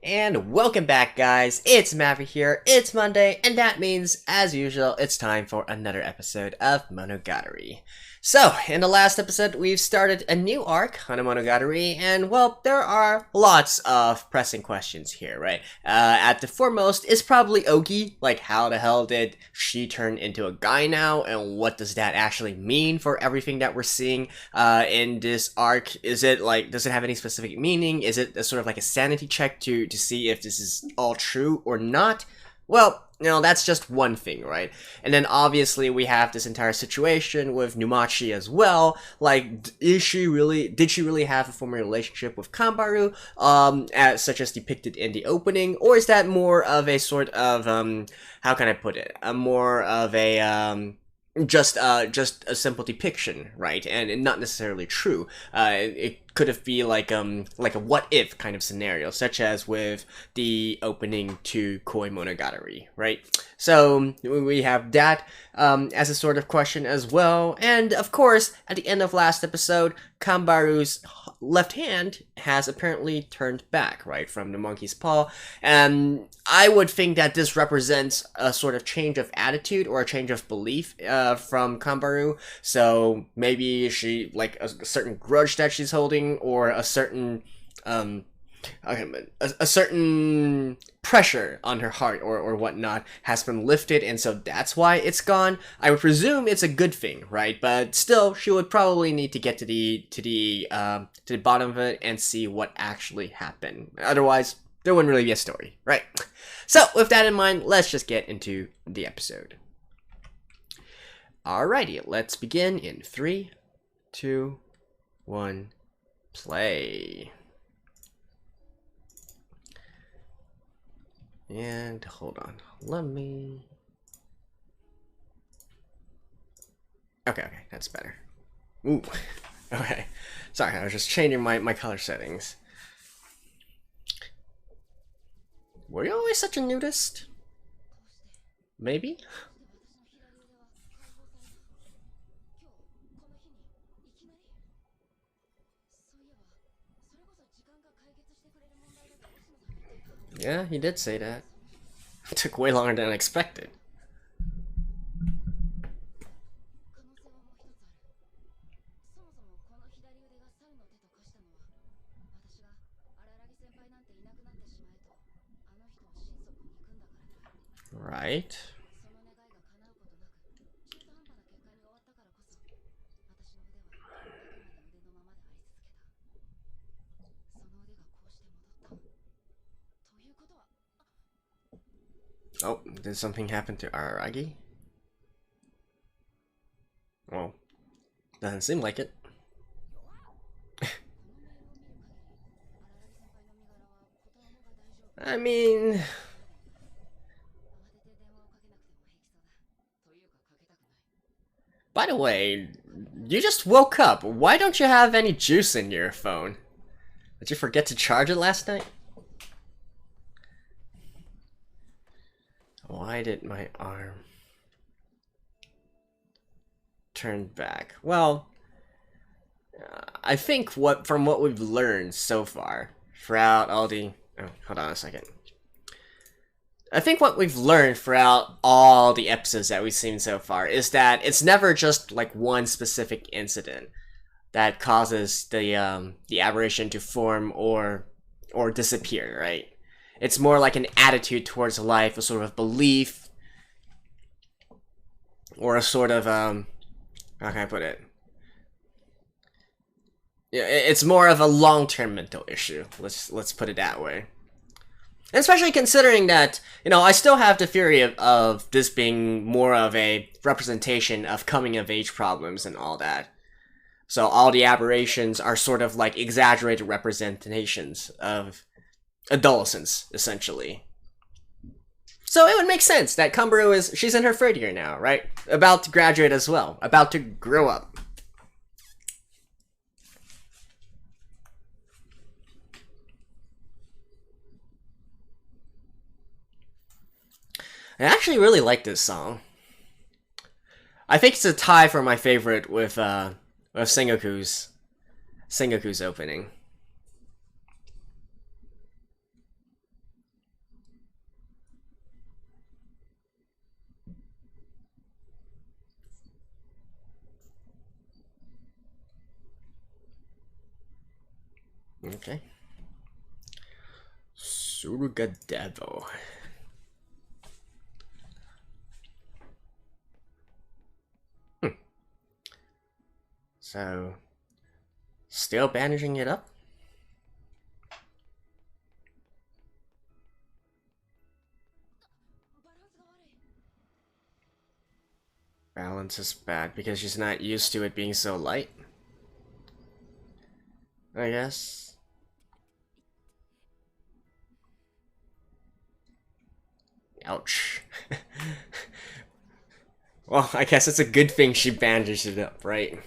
And welcome back, guys. It's Maverick here. It's Monday, and that means, as usual, it's time for another episode of Monogatari. So, in the last episode, we've started a new arc, Hanamonogatari, and, well, there are lots of pressing questions here, right? At the foremost is probably Ogi, like, how the hell did she turn into a guy now, and what does that actually mean for everything that we're seeing in this arc? Is it, like, does it have any specific meaning? Is it a sort of like a sanity check to see if this is all true or not? Well, you know, that's just one thing, right? And then obviously we have this entire situation with Numachi as well. Like, did she really have a former relationship with Kanbaru, such as depicted in the opening? Or is that more of a sort of, how can I put it? More of a, just a simple depiction, right? And not necessarily true. It could have been like a what if kind of scenario, such as with the opening to Koi Monogatari, right? So we have that as a sort of question as well. And of course, at the end of last episode, Kanbaru's left hand has apparently turned back, right, from the monkey's paw. And I would think that this represents a sort of change of attitude or a change of belief from Kanbaru. So maybe she, like, a certain grudge that she's holding, or a certain a certain pressure on her heart or whatnot has been lifted, and so that's why it's gone. I would presume it's a good thing, right? But still, she would probably need to get to the bottom of it and see what actually happened. Otherwise, there wouldn't really be a story, right? So with that in mind, let's just get into the episode. Alrighty, let's begin in 3, 2, 1, play. And hold on, let me... Okay, that's better. Ooh, okay. Sorry, I was just changing my color settings. Were you always such a nudist? Maybe? Yeah, he did say that. It took way longer than expected. Right. Oh, did something happen to Araragi? Well, doesn't seem like it. I mean... By the way, you just woke up. Why don't you have any juice in your phone? Did you forget to charge it last night? Why did my arm turn back? Well, I think from what we've learned so far throughout all the... Oh, hold on a second. I think what we've learned throughout all the episodes that we've seen so far is that it's never just like one specific incident that causes the aberration to form or disappear, right? It's more like an attitude towards life, a sort of belief, or a sort of, how can I put it? Yeah, it's more of a long-term mental issue. Let's put it that way. And especially considering that, you know, I still have the theory of this being more of a representation of coming-of-age problems and all that. So all the aberrations are sort of like exaggerated representations of adolescence, essentially. So it would make sense that Kanbaru she's in her third year now, right? About to graduate as well. About to grow up. I actually really like this song. I think it's a tie for my favorite with Sengoku's opening. Okay. Surugadevo. So, still bandaging it up? Balance is bad because she's not used to it being so light, I guess. Ouch. Well, I guess it's a good thing she bandaged it up, right?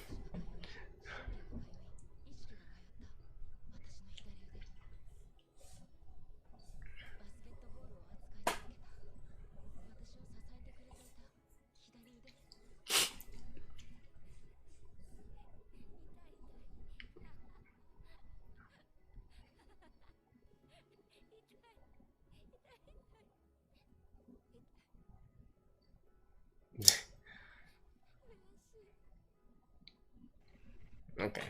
Okay.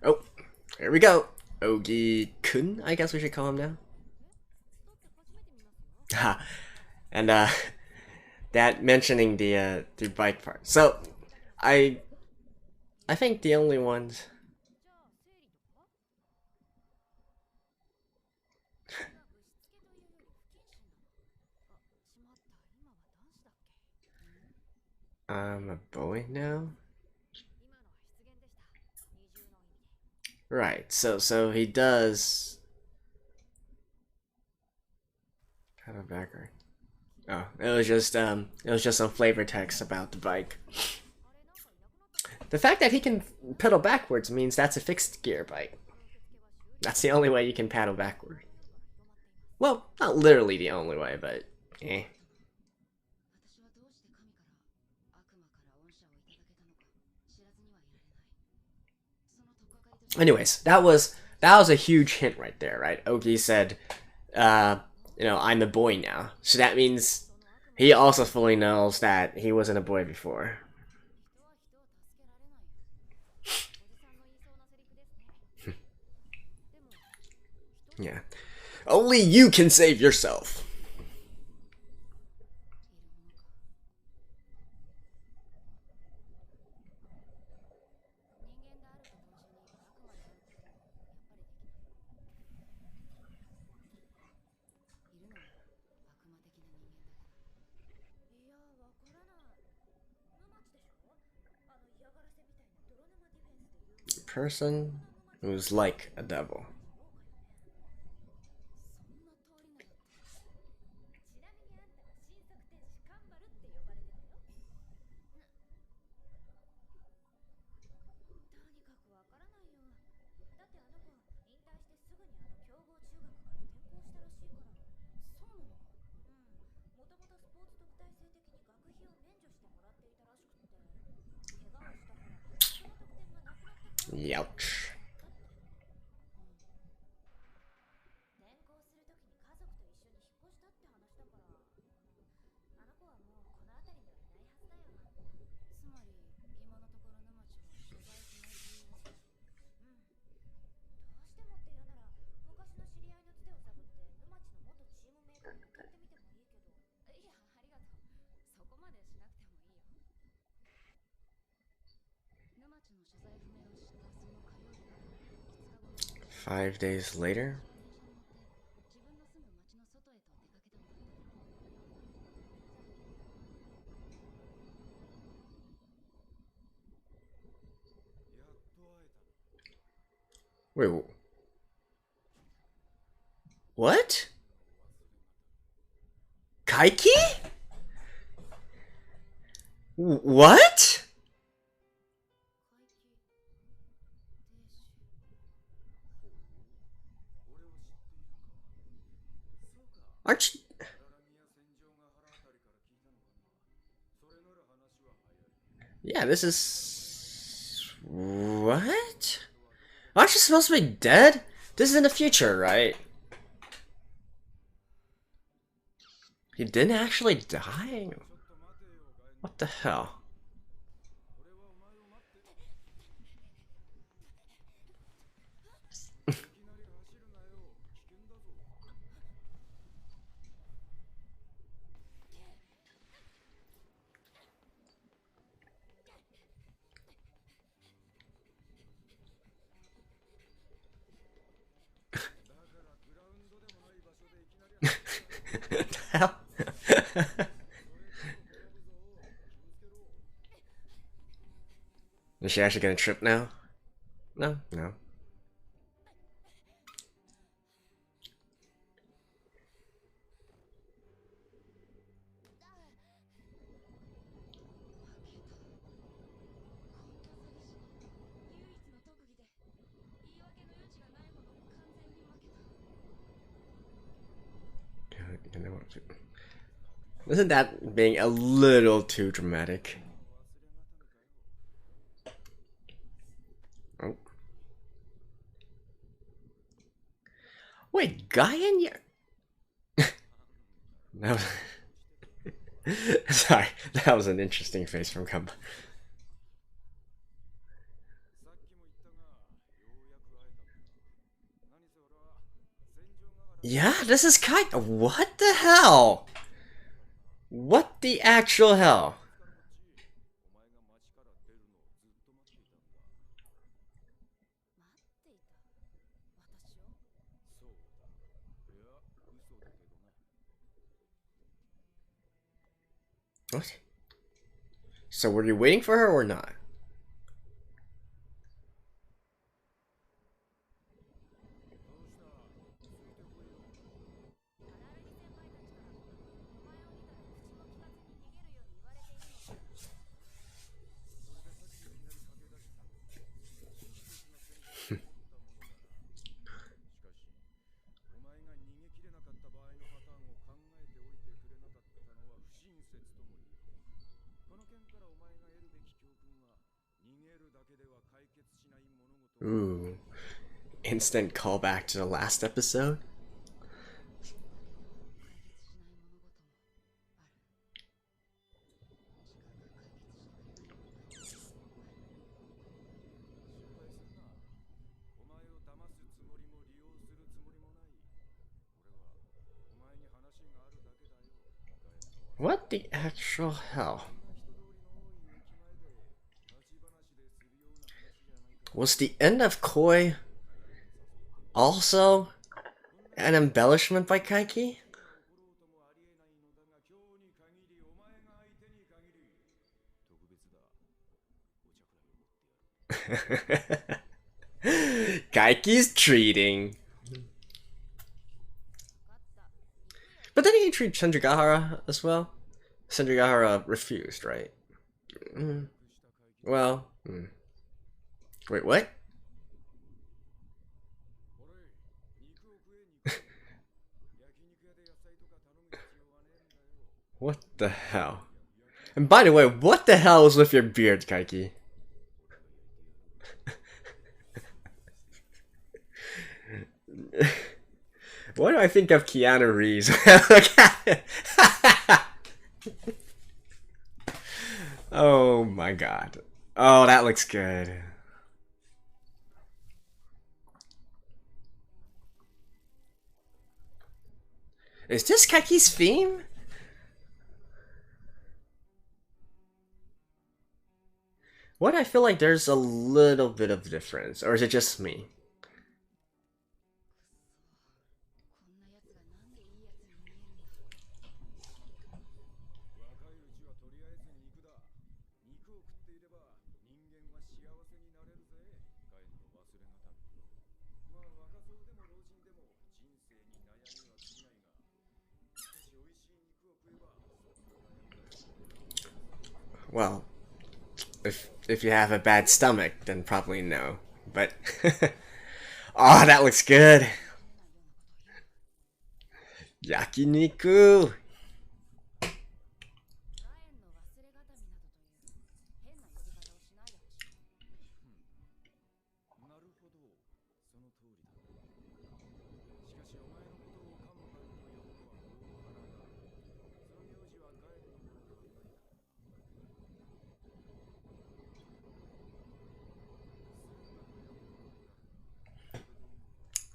Oh, here we go. Ogi-kun, I guess we should call him now. Ha. And that mentioning the bike part. So I think the only ones I'm a boy now. Right, so he does kind of backward. Oh, it was just some flavor text about the bike. The fact that he can pedal backwards means that's a fixed gear bike. That's the only way you can paddle backward. Well, not literally the only way, but eh. Anyways, that was a huge hint right there, right? Ogi said, you know, I'm a boy now. So that means he also fully knows that he wasn't a boy before. Yeah. Only you can save yourself. Person who's like a devil. Youch. Five days later. Wait, what? Kaiki? What? Aren't you... Yeah, this is... What? Aren't you supposed to be dead? This is in the future, right? He didn't actually die? What the hell? hell? Is she actually gonna trip now? No, no. Isn't that being a little too dramatic? Oh. Wait, guy in your... That was... Sorry, that was an interesting face from Kanbaru. Yeah, this is kind of... What the hell? What the actual hell? What? So were you waiting for her or not? Ooh. Instant callback to the last episode? What the actual hell? Was the end of Koi also an embellishment by Kaiki? Kaiki's treating. But then he treated Senjugahara as well. Senjugahara refused, right? Well, wait, what? What the hell? And by the way, what the hell is with your beard, Kaiki? Why do I think of Keanu Reeves? Oh my god. Oh, that looks good. Is this Kaiki's theme? What, I feel like there's a little bit of difference, or is it just me? Well, if you have a bad stomach, then probably no. But oh, that looks good. Yakiniku.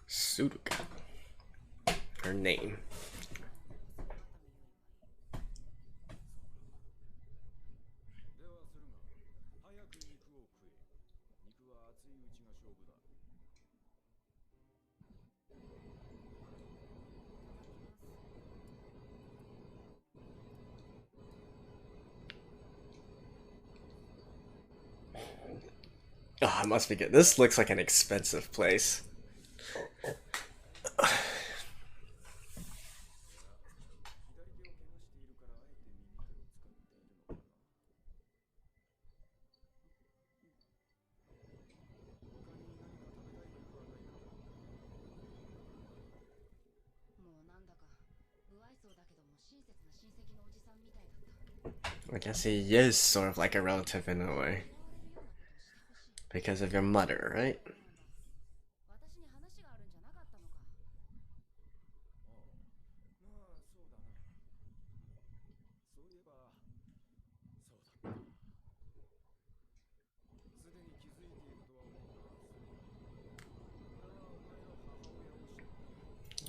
Sudoku. Her name. it must be good. This looks like an expensive place. I guess he is sort of like a relative in a way. Because of your mother, right?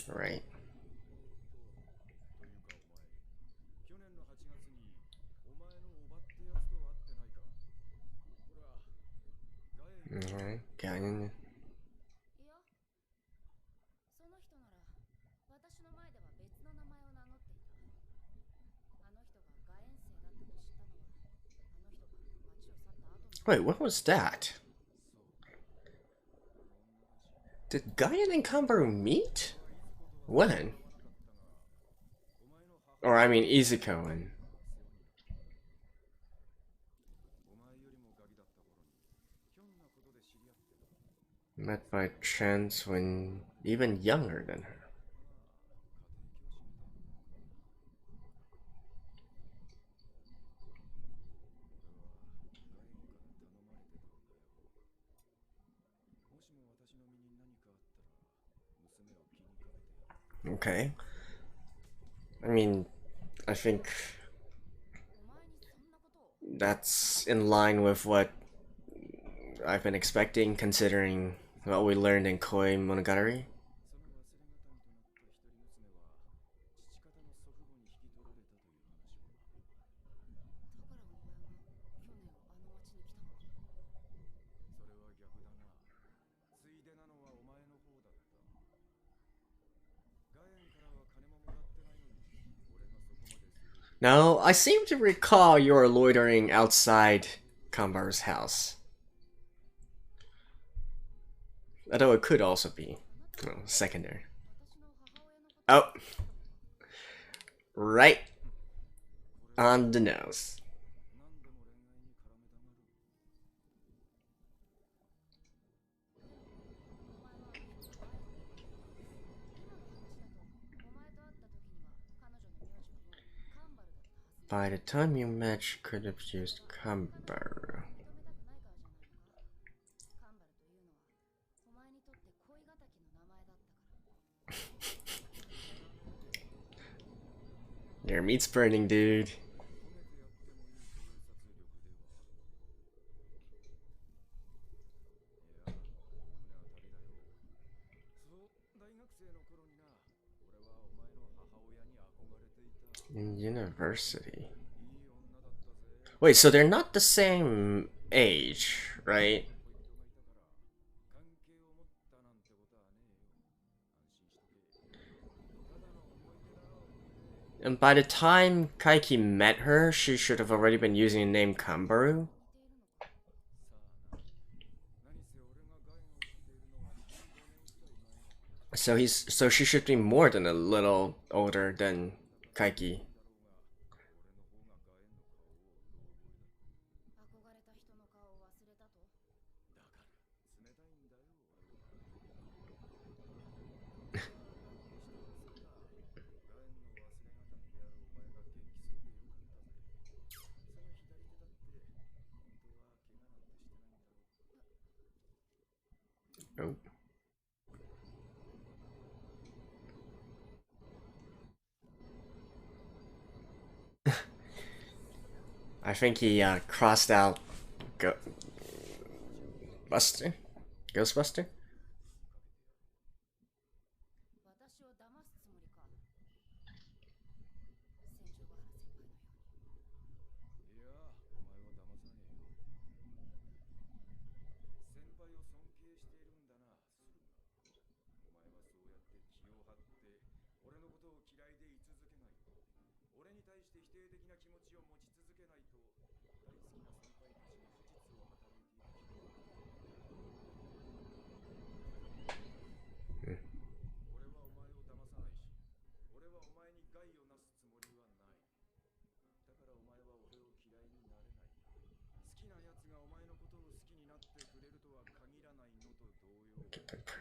Right. Alright, got it. Wait, what was that? Did Gaia and Kanbaru meet? When? Or I mean Izuko and... Met by chance when even younger than her. Okay. I mean, I think that's in line with what I've been expecting, considering what we learned in Koi Monogatari. Now, I seem to recall your loitering outside Kanbaru's house. Although it could also be secondary. Oh. Right on the nose. By the time you met, she could have used Kanbaru. Your meat's burning, dude. In university. Wait, so they're not the same age, right? And by the time Kaiki met her, she should have already been using the name Kanbaru. So she should be more than a little older than Kaiki. Oh. I think he crossed out Buster? Ghostbuster?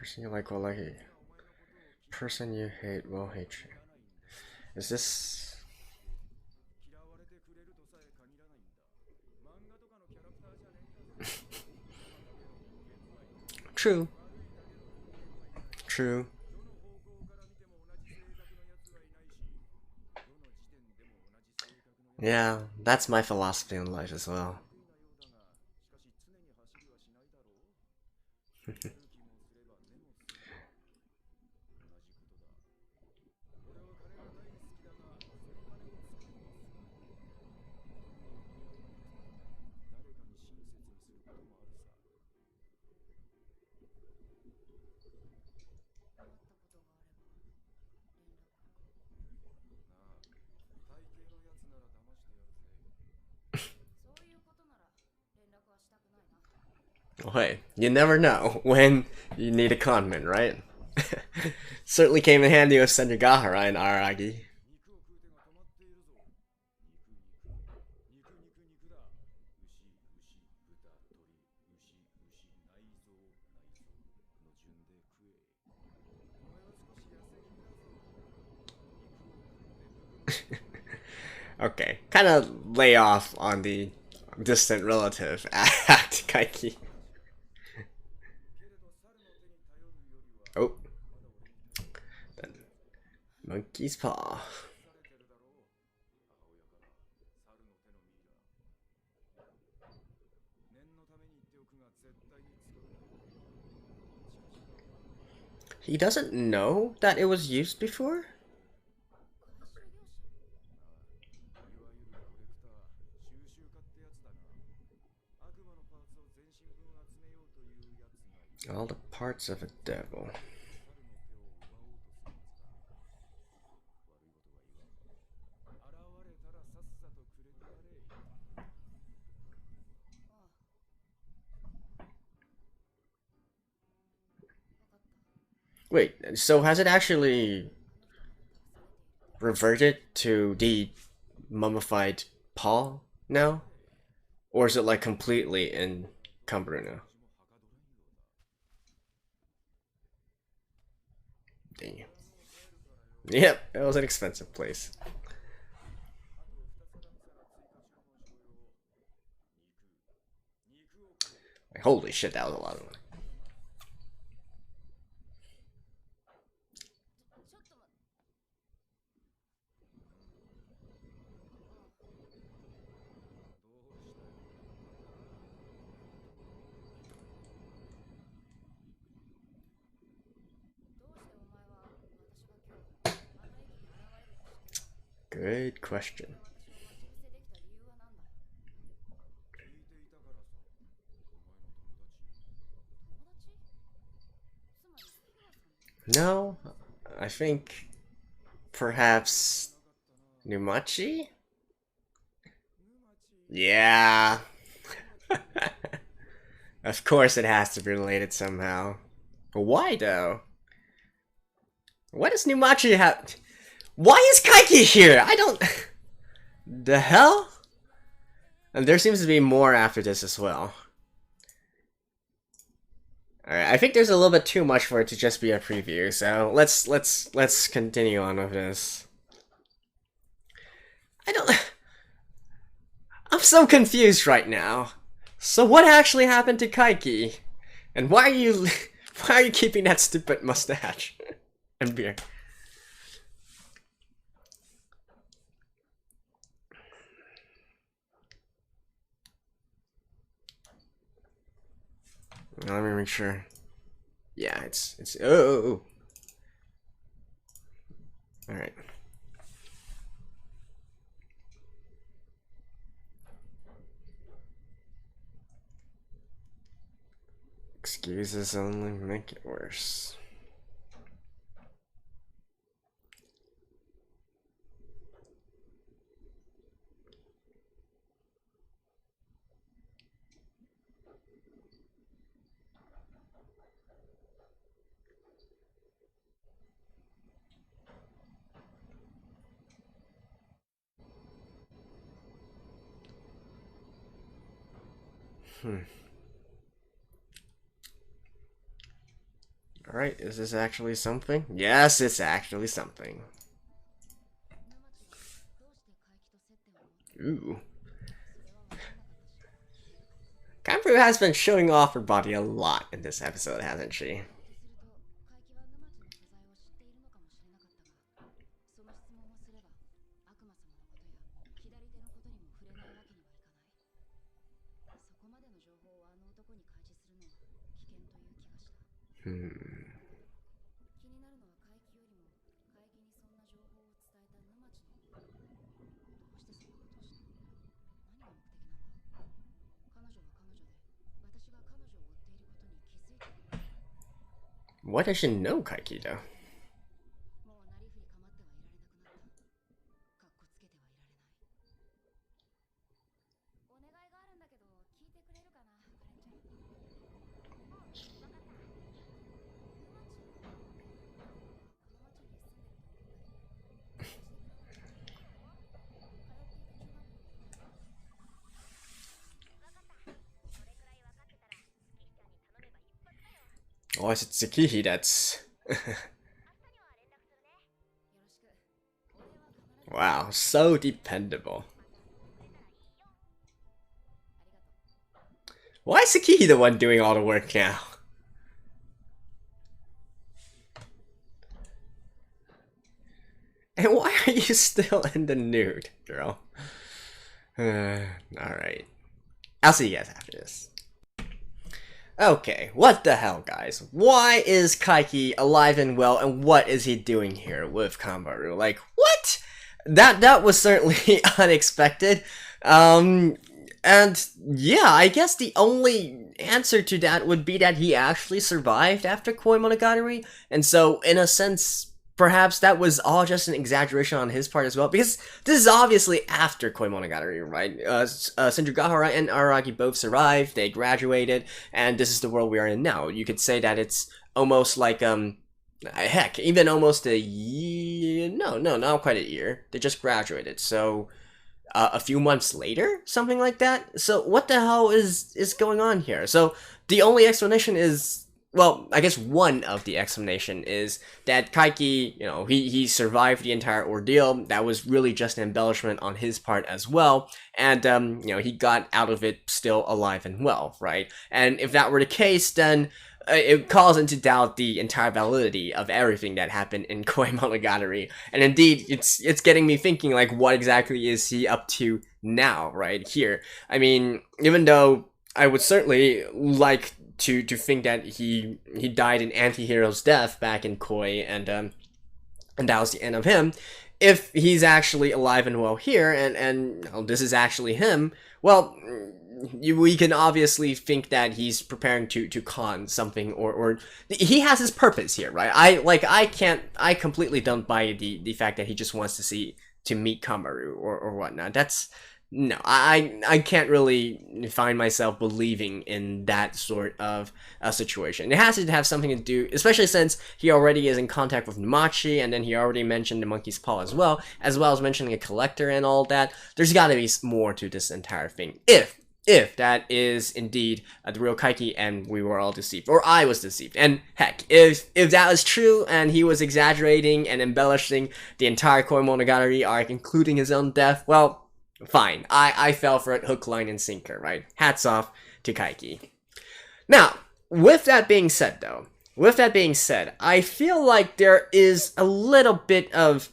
Person you like will like you. Person you hate will hate you. Is this... True. True. Yeah, that's my philosophy in life as well. Hey, you never know when you need a conman, right? Certainly came in handy with Senjugahara and Aragi. Okay, kind of lay off on the distant relative act, Kaiki. Oh. Then monkey's paw. He doesn't know that it was used before? All the parts of a devil. Wait, so has it actually reverted to the mummified paw now? Or is it like completely in Kanbaru now? Dang. Yep, it was an expensive place. Like, holy shit, that was a lot of money. Good question. No, I think perhaps Numachi? Yeah. Of course it has to be related somehow. But why though? What does Numachi have? Why is Kaiki here? I don't... The hell? And there seems to be more after this as well. Alright, I think there's a little bit too much for it to just be a preview, so let's continue on with this. I'm so confused right now. So what actually happened to Kaiki? And why are you keeping that stupid mustache and beard? Let me make sure. Yeah, it's oh. All right. Excuses only make it worse. Alright, is this actually something? Yes, it's actually something. Ooh. Kanbaru has been showing off her body a lot in this episode, hasn't she? What does she know, Kaikito? Oh, is it Tsukihi that's... Wow, so dependable. Why is Tsukihi the one doing all the work now? And why are you still in the nude, girl? Alright. I'll see you guys after this. Okay, what the hell, guys? Why is Kaiki alive and well, and what is he doing here with Kanbaru? Like, what? That was certainly unexpected. And yeah, I guess the only answer to that would be that he actually survived after Koi Monogatari, and so, in a sense, perhaps that was all just an exaggeration on his part as well, because this is obviously after Koi Monogatari, right? Senjugahara and Araragi both survived, they graduated, and this is the world we are in now. You could say that it's almost like, heck, even almost a year, no, not quite a year, they just graduated, so, a few months later? Something like that? So, what the hell is going on here? So, the only explanation is, well, I guess one of the explanation is that Kaiki, you know, he survived the entire ordeal. That was really just an embellishment on his part as well. And, you know, he got out of it still alive and well, right? And if that were the case, then it calls into doubt the entire validity of everything that happened in Koi Monogatari. And indeed, it's getting me thinking, like, what exactly is he up to now, right here? I mean, even though I would certainly like to think that he died an anti-hero's death back in Koi, and that was the end of him. If he's actually alive and well here, and well, this is actually him, well, we can obviously think that he's preparing to con something, or he has his purpose here, right? I completely don't buy the fact that he just wants to meet Kanbaru or whatnot. That's, no, I can't really find myself believing in that sort of a situation. It has to have something to do, especially since he already is in contact with Numachi, and then he already mentioned the monkey's paw as well as mentioning a collector and all that. There's gotta be more to this entire thing, if that is indeed the real Kaiki and we were all deceived, or I was deceived. And heck, if that was true and he was exaggerating and embellishing the entire Koi Monogatari arc, including his own death, well, fine. I fell for it hook, line, and sinker, right? Hats off to Kaiki. Now, with that being said, though, I feel like there is a little bit of,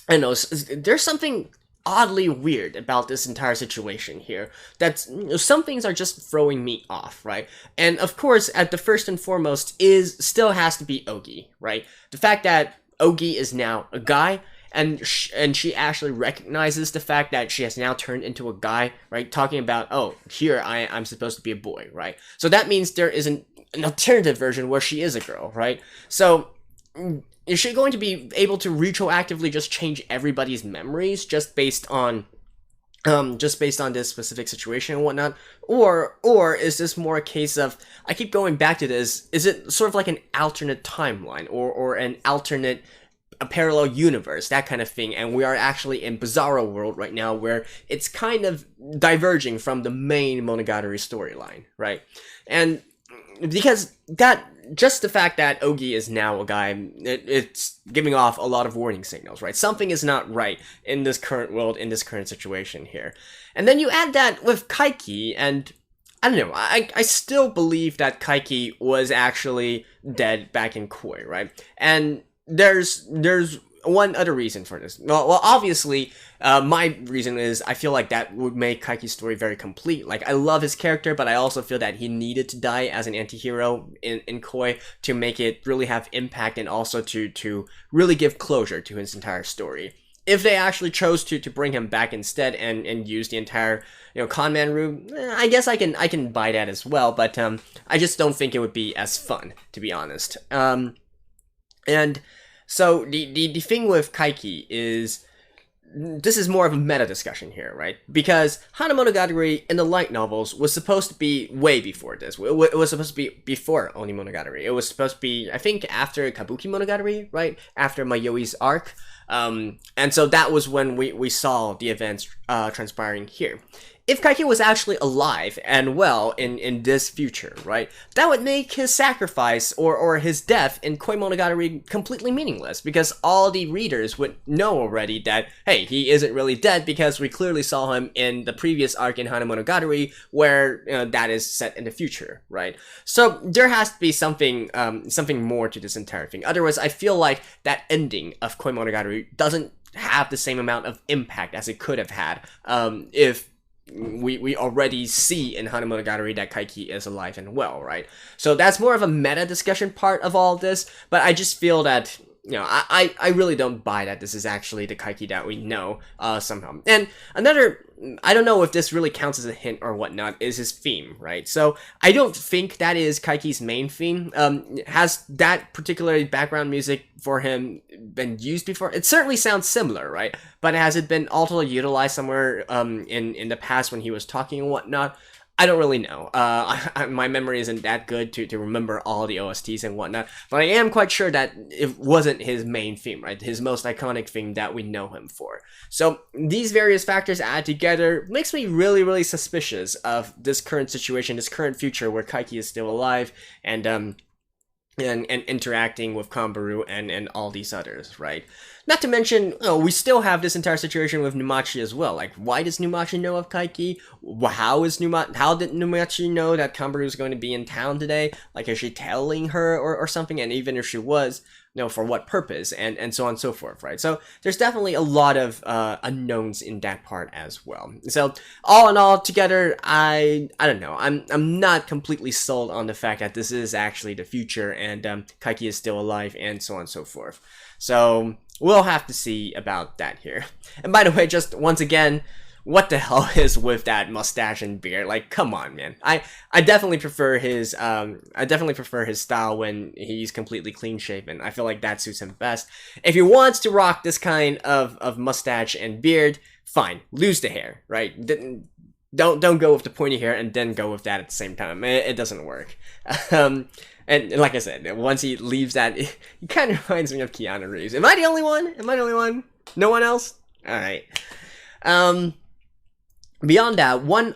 I don't know, there's something oddly weird about this entire situation here. That some things are just throwing me off, right? And of course, at the first and foremost still has to be Ogi, right? The fact that Ogi is now a guy, and she actually recognizes the fact that she has now turned into a guy, right? Talking about, oh, here I'm supposed to be a boy, right? So that means there is an alternative version where she is a girl, right? So is she going to be able to retroactively just change everybody's memories just based on this specific situation and whatnot? Or is this more a case of, I keep going back to this, is it sort of like an alternate timeline or an alternate, a parallel universe, that kind of thing, and we are actually in Bizarro world right now where it's kind of diverging from the main Monogatari storyline, right? And because that just the fact that Ogi is now a guy, it's giving off a lot of warning signals, right? Something is not right in this current world, in this current situation here. And then you add that with Kaiki, and I don't know, I still believe that Kaiki was actually dead back in Koi, right? And there's one other reason for this. Well, obviously, my reason is I feel like that would make Kaiki's story very complete. Like, I love his character, but I also feel that he needed to die as an anti-hero in Koi to make it really have impact and also to really give closure to his entire story. If they actually chose to bring him back instead and use the entire, conman route, I guess I can buy that as well, but I just don't think it would be as fun, to be honest. And so the thing with Kaiki is, this is more of a meta discussion here, right? Because Hanamonogatari in the light novels was supposed to be way before this. It was supposed to be before Monogatari. It was supposed to be, I think, after Kabuki Monogatari, right? After Mayoi's arc. And so that was when we saw the events transpiring here. If Kaiki was actually alive and well in this future, right, that would make his sacrifice or his death in Koi Monogatari completely meaningless, because all the readers would know already that, hey, he isn't really dead because we clearly saw him in the previous arc in Hanamonogatari where that is set in the future, right? So there has to be something more to this entire thing. Otherwise, I feel like that ending of Koi Monogatari doesn't have the same amount of impact as it could have had if we already see in Hanamonogatari that Kaiki is alive and well, right? So that's more of a meta discussion part of all this, but I just feel that, I really don't buy that this is actually the Kaiki that we know somehow. And another, I don't know if this really counts as a hint or whatnot, is his theme, right? So I don't think that is Kaiki's main theme. Has that particular background music for him been used before? It certainly sounds similar, right? But has it been also utilized somewhere in the past when he was talking and whatnot? I don't really know. My memory isn't that good to remember all the OSTs and whatnot, but I am quite sure that it wasn't his main theme, right? His most iconic theme that we know him for. So these various factors add together makes me really, really suspicious of this current situation, this current future where Kaiki is still alive and interacting with Kanbaru and all these others, right? Not to mention, we still have this entire situation with Numachi as well. Like, why does Numachi know of Kaiki? How did Numachi know that Kanbaru is going to be in town today? Like, is she telling her or something? And even if she was, for what purpose? And so on and so forth, right? So there's definitely a lot of unknowns in that part as well. So all in all, together, I don't know. I'm not completely sold on the fact that this is actually the future and Kaiki is still alive and so on and so forth. So we'll have to see about that here. And by the way, just once again, what the hell is with that mustache and beard? Like, come on, man. I definitely prefer his style when he's completely clean shaven. I feel like that suits him best. If he wants to rock this kind of mustache and beard, fine, lose the hair, right? Don't go with the pointy hair and then go with that at the same time. It doesn't work. And like I said, once he leaves that, he kind of reminds me of Keanu Reeves. Am I the only one? No one else? Alright. Beyond that, one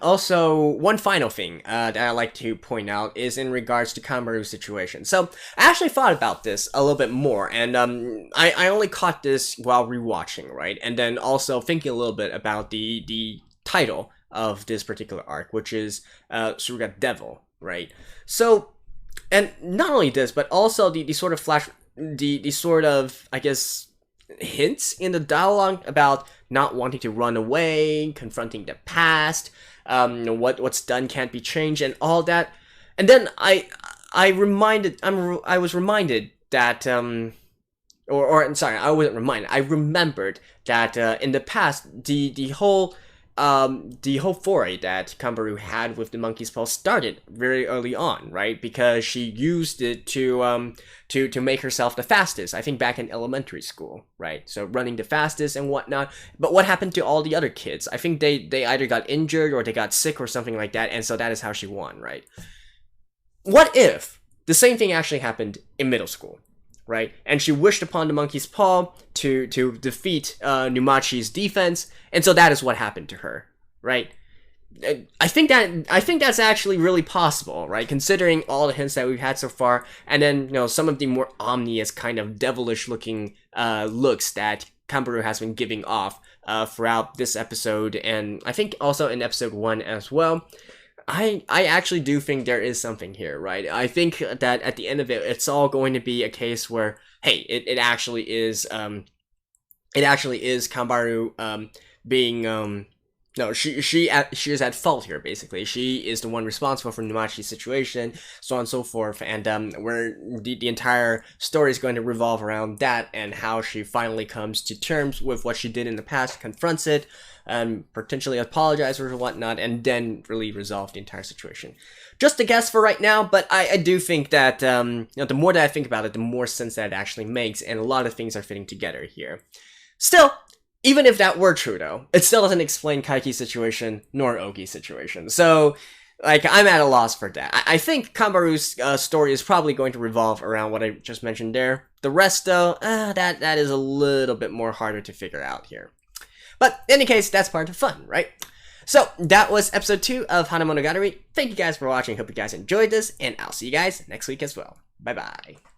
final thing that I like to point out is in regards to Kanbaru's situation. So, I actually thought about this a little bit more, and I only caught this while rewatching, right? And then also thinking a little bit about the title of this particular arc, which is Suruga Devil, right? So, and not only this, but also the sort of, I guess, hints in the dialogue about not wanting to run away, confronting the past, what's done can't be changed, and all that. And then I was reminded that I wasn't reminded. I remembered that in the past the whole foray that Kanbaru had with the monkey's paw started very early on, right? Because she used it to make herself the fastest, I think back in elementary school, right? So running the fastest and whatnot. But what happened to all the other kids? I think they either got injured or they got sick or something like that, and so that is how she won, right? What if the same thing actually happened in middle school? Right? And she wished upon the monkey's paw to defeat Numachi's defense, and so that is what happened to her, right? I think that's actually really possible, right? Considering all the hints that we've had so far, and then, you know, some of the more ominous kind of devilish looking looks that Kanbaru has been giving off throughout this episode, and I think also in episode 1 as well. I actually do think there is something here, right? I think that at the end of it, it's all going to be a case where, hey, it actually is Kanbaru being no, she is at fault here, basically. She is the one responsible for Numachi's situation, so on and so forth, and where the entire story is going to revolve around that, and how she finally comes to terms with what she did in the past, confronts it, and potentially apologizes or whatnot, and then really resolve the entire situation. Just a guess for right now, but I do think that, you know, the more that I think about it, the more sense that it actually makes, and a lot of things are fitting together here. Still, even if that were true, though, it still doesn't explain Kaiki's situation, nor Ogi's situation. So, like, I'm at a loss for that. I think Kanbaru's story is probably going to revolve around what I just mentioned there. The rest, though, that is a little bit more harder to figure out here. But, in any case, that's part of the fun, right? So, that was episode 2 of Hanamonogatari. Thank you guys for watching. Hope you guys enjoyed this, and I'll see you guys next week as well. Bye-bye.